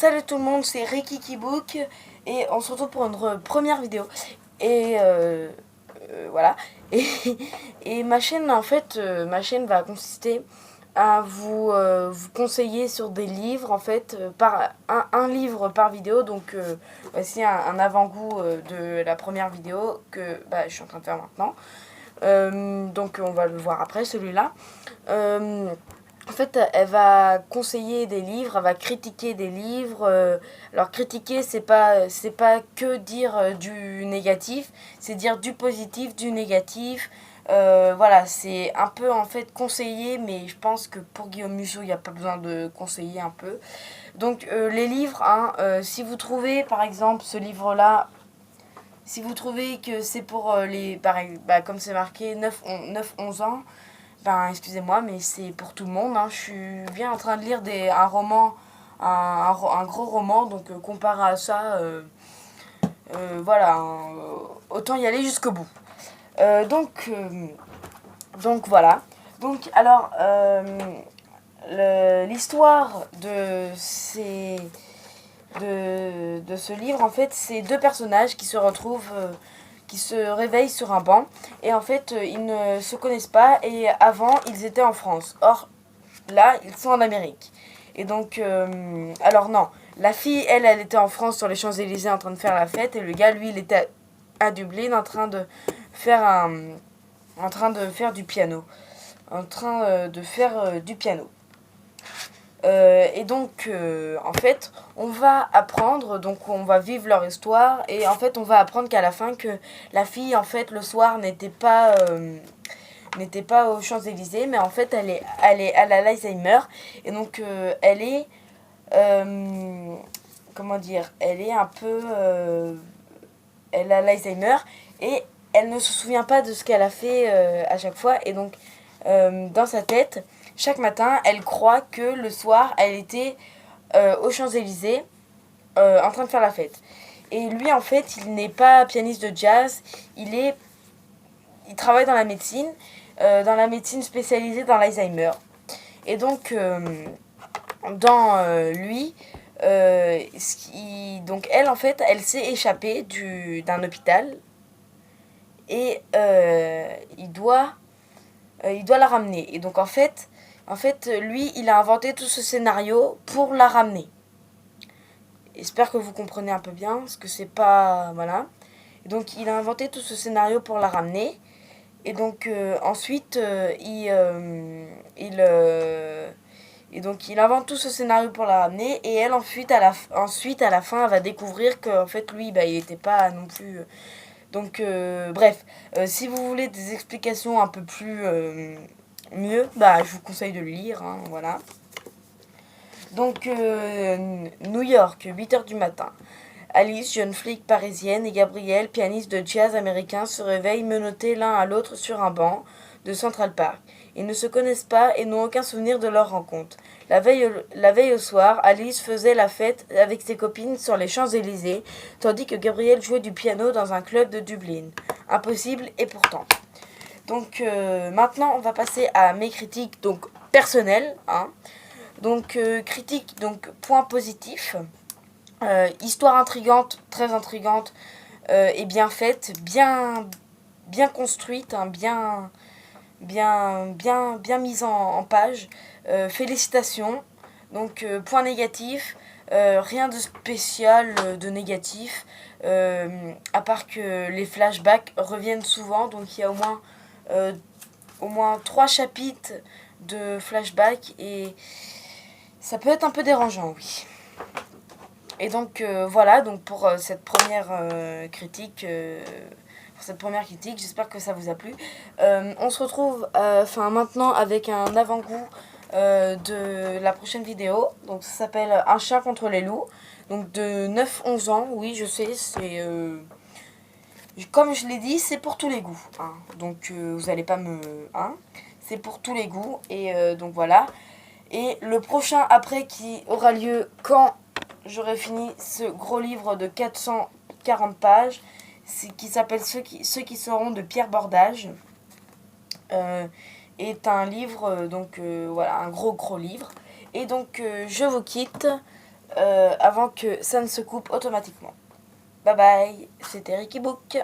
Salut tout le monde, c'est Ricky Kibook et on se retrouve pour une première vidéo. Et voilà. Et, et ma chaîne, en fait, ma chaîne va consister à vous conseiller sur des livres, en fait, par un livre par vidéo. Donc voici un avant-goût de la première vidéo que je suis en train de faire maintenant. Donc on va le voir après, celui-là. En fait, elle va conseiller des livres, elle va critiquer des livres. Alors critiquer, c'est pas que dire du négatif, c'est dire du positif, du négatif. Voilà, c'est un peu en fait conseiller, mais je pense que pour Guillaume Musso, il n'y a pas besoin de conseiller un peu. Donc les livres, si vous trouvez par exemple ce livre-là, si vous trouvez que c'est pour comme c'est marqué 9-11 ans, excusez-moi, mais c'est pour tout le monde. Je suis bien en train de lire un roman, un gros roman, donc comparé à ça, voilà, autant y aller jusqu'au bout. Donc voilà. Donc alors, l'histoire de ce livre, en fait, c'est deux personnages qui se retrouvent, qui se réveillent sur un banc. Et en fait, ils ne se connaissent pas. Et avant, ils étaient en France. Or, là, ils sont en Amérique. Et donc, alors non, la fille, elle était en France sur les Champs-Élysées en train de faire la fête. Et le gars, lui, il était à Dublin en train de faire du piano. En train de faire du piano. Et donc, en fait, on va apprendre, donc on va vivre leur histoire, et en fait, on va apprendre qu'à la fin, que la fille, en fait, le soir, n'était pas aux Champs-Élysées, mais en fait, elle a l'Alzheimer, et donc, comment dire, elle est un peu, elle a l'Alzheimer, et elle ne se souvient pas de ce qu'elle a fait à chaque fois, et donc, dans sa tête, chaque matin, elle croit que le soir, elle était aux Champs-Élysées en train de faire la fête. Et lui, en fait, il n'est pas pianiste de jazz, il travaille dans la médecine spécialisée dans l'Alzheimer. Et donc, donc elle, en fait, elle s'est échappée d'un hôpital et il doit la ramener. Et donc, en fait, lui, il a inventé tout ce scénario pour la ramener. J'espère que vous comprenez un peu bien, parce que c'est pas... Voilà. Et donc, il a inventé tout ce scénario pour la ramener. Et donc, ensuite, et donc, il invente tout ce scénario pour la ramener. Et elle, ensuite, à la fin, elle va découvrir qu'en fait, lui, il n'était pas non plus... Donc, bref, si vous voulez des explications un peu plus mieux, je vous conseille de le lire, voilà. Donc, New York, 8h du matin. Alice, jeune flic parisienne, et Gabriel, pianiste de jazz américain, se réveillent menottés l'un à l'autre sur un banc de Central Park. Ils ne se connaissent pas et n'ont aucun souvenir de leur rencontre. La veille au soir, Alice faisait la fête avec ses copines sur les Champs-Élysées, tandis que Gabriel jouait du piano dans un club de Dublin. Impossible et pourtant. Donc maintenant, on va passer à mes critiques donc personnelles. Donc critique, donc point positif. Histoire intrigante, très intrigante et bien faite, bien construite, bien mise en page. Félicitations. Donc point négatif, rien de spécial de négatif, à part que les flashbacks reviennent souvent. Donc il y a au moins 3 chapitres de flashbacks et ça peut être un peu dérangeant, oui. Et donc voilà, donc pour cette première critique, j'espère que ça vous a plu. On se retrouve maintenant avec un avant-goût de la prochaine vidéo. Donc ça s'appelle Un chat contre les loups. Donc de 9-11 ans, oui je sais, c'est... comme je l'ai dit, c'est pour tous les goûts. Donc vous allez pas me... c'est pour tous les goûts. Et donc voilà. Et le prochain après qui aura lieu quand j'aurai fini ce gros livre de 440 pages qui s'appelle Ceux qui seront de Pierre Bordage. Est un livre, voilà, un gros livre. Et donc je vous quitte avant que ça ne se coupe automatiquement. Bye bye, c'était Ricky Book.